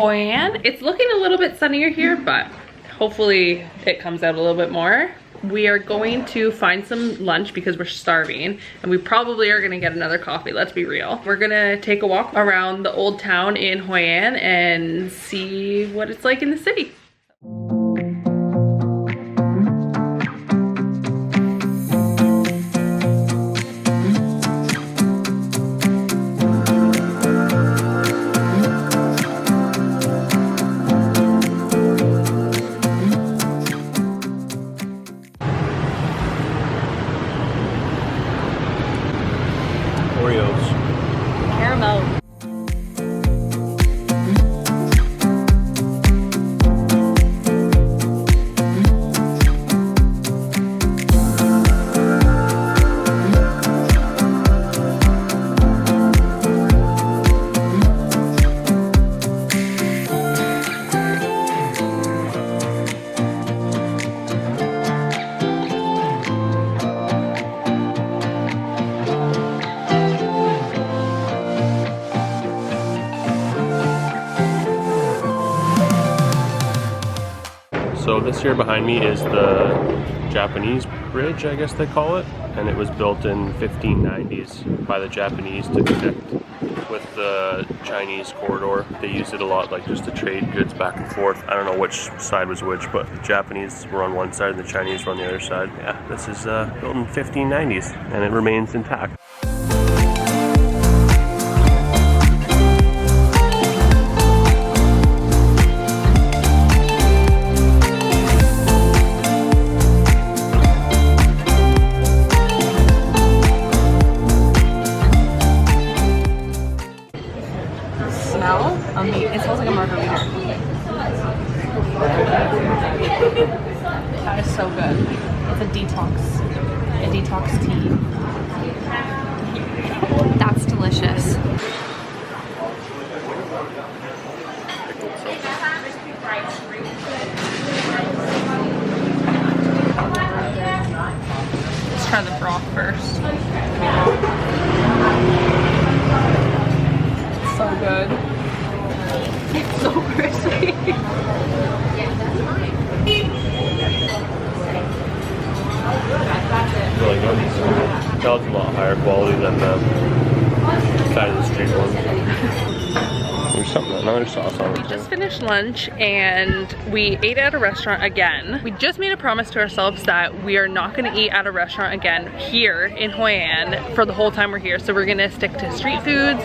Hoi An. It's looking a little bit sunnier here, but hopefully it comes out a little bit more. We are going to find some lunch because we're starving, and we probably are gonna get another coffee, let's be real. We're gonna take a walk around the old town in Hoi An and see what it's like in the city. Caramel. So this here behind me is the Japanese bridge, I guess they call it, and it was built in 1590s by the Japanese to connect with the Chinese corridor. They used it a lot, like just to trade goods back and forth. I don't know which side was which, but the Japanese were on one side and the Chinese were on the other side. Yeah, this is built in 1590s and it remains intact. It smells like a margarita. That is so good. It's a detox tea. That's delicious. Let's try the broth first. It's so good. It's so crispy. Really good. It's a lot higher quality than the side of the street one. There's another sauce on it. We just finished lunch and we ate at a restaurant again. We just made a promise to ourselves that we are not gonna eat at a restaurant again here in Hoi An for the whole time we're here. So we're gonna stick to street foods,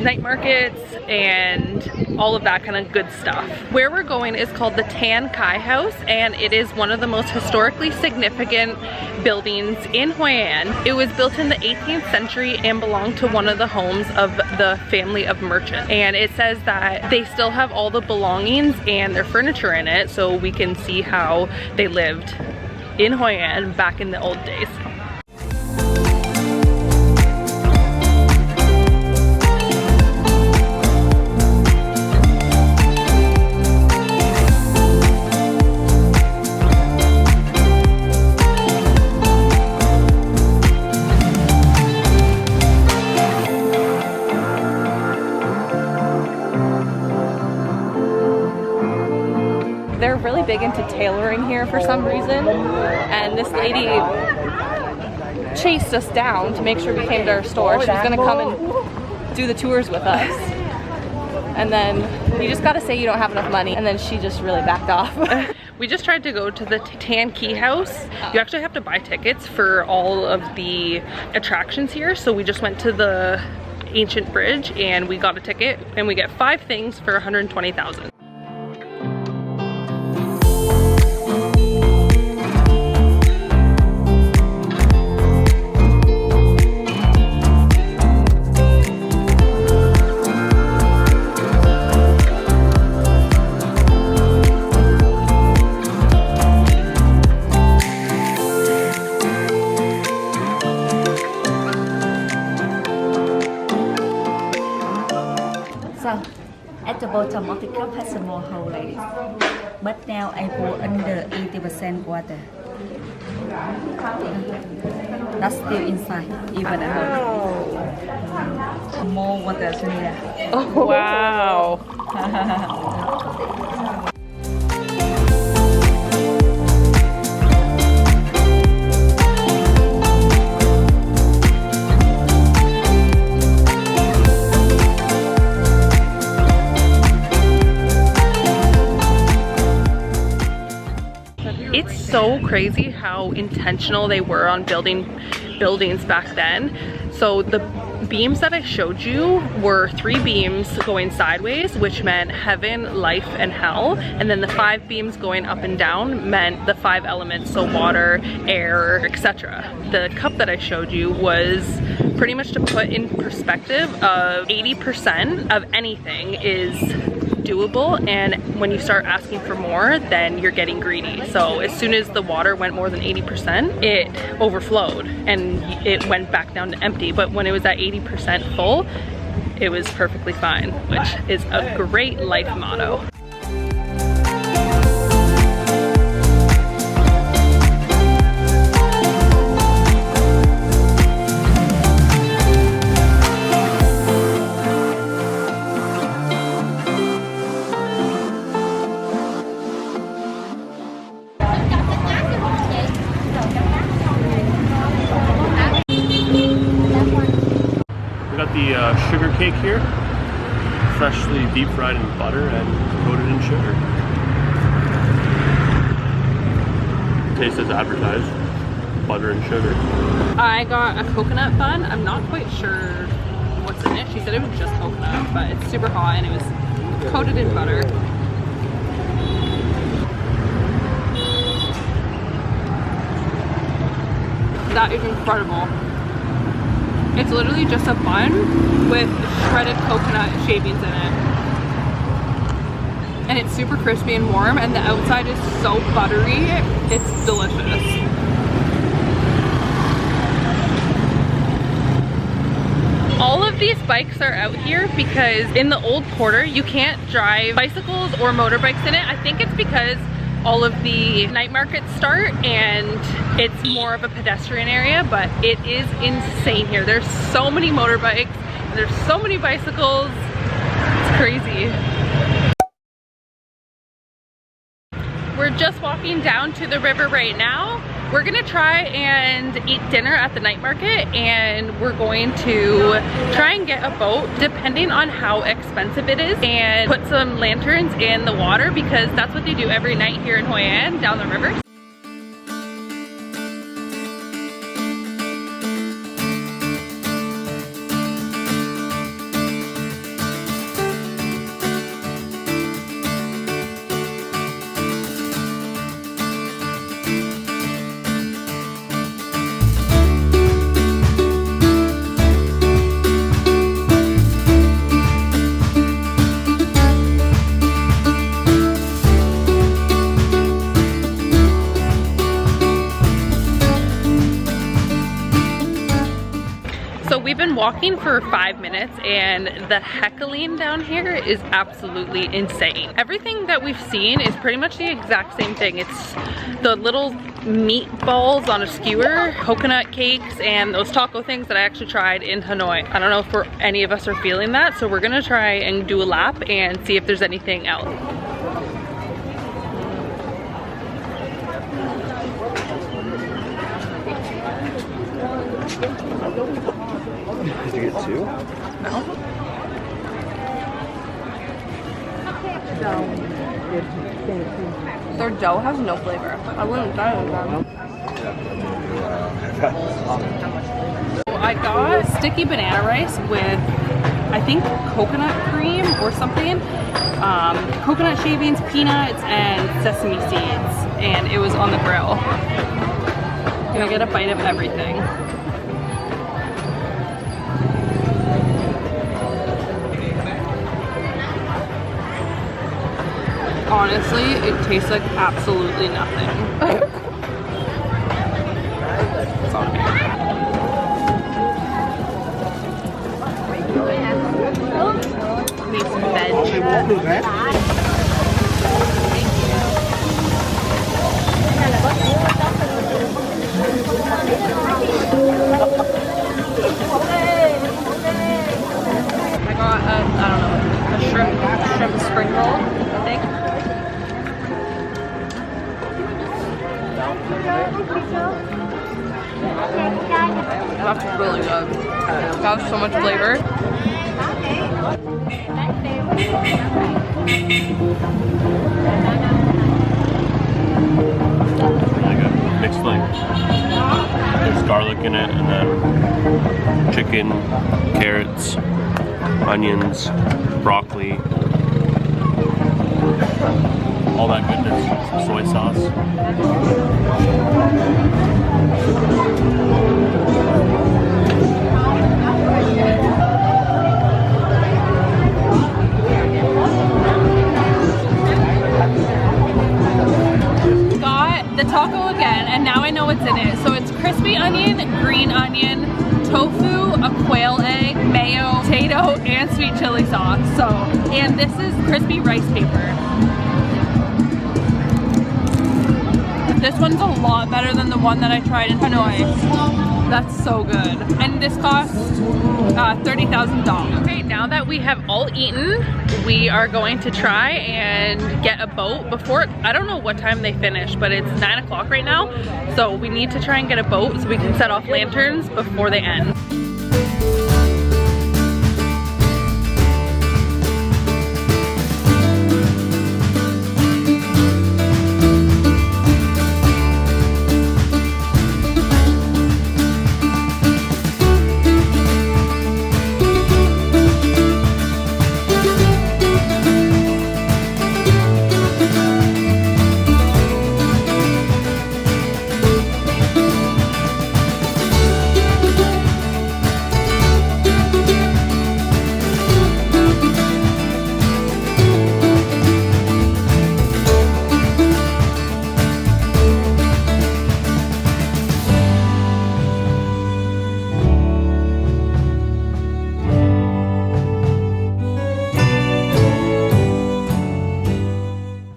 night markets, and all of that kind of good stuff. Where we're going is called the Tan Kai House, and it is one of the most historically significant buildings in Hoi An. It was built in the 18th century and belonged to one of the homes of the family of merchants. And it says that they still have all the belongings and their furniture in it, so we can see how they lived in Hoi An back in the old days. They're really big into tailoring here for some reason, and this lady chased us down to make sure we came to our store. She was gonna come and do the tours with us, and then you just gotta say you don't have enough money, and then she just really backed off. We just tried to go to the Tan Kai House. You actually have to buy tickets for all of the attractions here, so we just went to the ancient bridge and we got a ticket, and we get 5 things for 120,000. So, at the bottom of the cup has a more hole like this. But now I pour under 80% water. That's still inside, even at home. More water, Sonia. Oh, wow. It's so crazy how intentional they were on building buildings back then. So the beams that I showed you were 3 beams going sideways, which meant heaven, life, and hell. And then the 5 beams going up and down meant the 5 elements, so water, air, etc. The cup that I showed you was pretty much to put in perspective of 80% of anything is doable, and when you start asking for more, then you're getting greedy. So as soon as the water went more than 80%, it overflowed and it went back down to empty. But when it was at 80% full, it was perfectly fine, which is a great life motto. The sugar cake here, freshly deep fried in butter and coated in sugar. Tastes as advertised, butter and sugar. I got a coconut bun. I'm not quite sure what's in it. She said it was just coconut, but it's super hot and it was coated in butter. That is incredible. It's literally just a bun with shredded coconut shavings in it. And it's super crispy and warm, and the outside is so buttery. It's delicious. All of these bikes are out here because in the old quarter, you can't drive bicycles or motorbikes in it. I think it's because all of the night markets start and it's more of a pedestrian area, but it is insane here. There's so many motorbikes, there's so many bicycles, it's crazy. We're just walking down to the river right now. We're gonna try and eat dinner at the night market, and we're going to try and get a boat depending on how expensive it is, and put some lanterns in the water because that's what they do every night here in Hoi An down the river. We've been walking for 5 minutes and the heckling down here is absolutely insane. Everything that we've seen is pretty much the exact same thing. It's the little meatballs on a skewer, coconut cakes, and those taco things that I actually tried in Hanoi. I don't know if any of us are feeling that, so we're gonna try and do a lap and see if there's anything else. Did you get 2? No. Their dough has no flavor. I wouldn't try it again. I got sticky banana rice with, I think, coconut cream or something. Coconut shavings, peanuts, and sesame seeds. And it was on the grill. Gonna get a bite of everything. Honestly, it tastes like absolutely nothing. Sorry. Need some veg. I got a shrimp That's really good. That was so much flavor. Really good. Mixed like there's garlic in it, and then chicken, carrots, onions, broccoli, all that goodness. Some soy sauce. The taco again, and now I know what's in it. So it's crispy onion, green onion, tofu, a quail egg, mayo, potato, and sweet chili sauce. So, and this is crispy rice paper. This one's a lot better than the one that I tried in Hanoi. That's so good. And this costs $30,000. Okay, now that we have all eaten, we are going to try and get a boat before, I don't know what time they finish, but it's 9 o'clock right now. So we need to try and get a boat so we can set off lanterns before they end.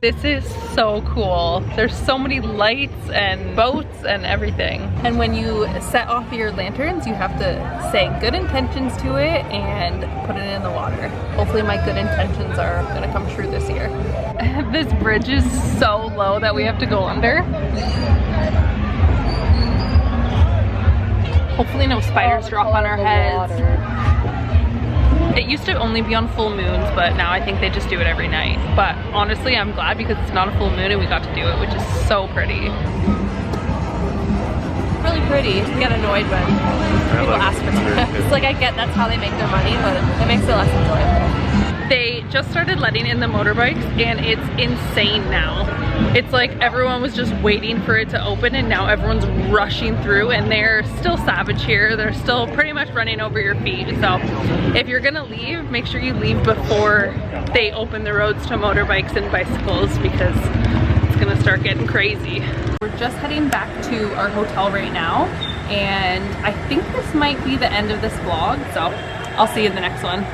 This is so cool. There's so many lights and boats and everything. And when you set off your lanterns, you have to say good intentions to it and put it in the water. Hopefully my good intentions are gonna come true this year. This bridge is so low that we have to go under. Hopefully no spiders drop on our heads. It used to only be on full moons, but now I think they just do it every night. But honestly, I'm glad because it's not a full moon and we got to do it, which is so pretty. Really pretty. I get annoyed when people ask for tips. It's like I get that's how they make their money, but it makes it less enjoyable. They just started letting in the motorbikes and it's insane now. It's like everyone was just waiting for it to open and now everyone's rushing through, and they're still savage here. They're still pretty much running over your feet. So if you're gonna leave, make sure you leave before they open the roads to motorbikes and bicycles because it's gonna start getting crazy. We're just heading back to our hotel right now, and I think this might be the end of this vlog, so I'll see you in the next one.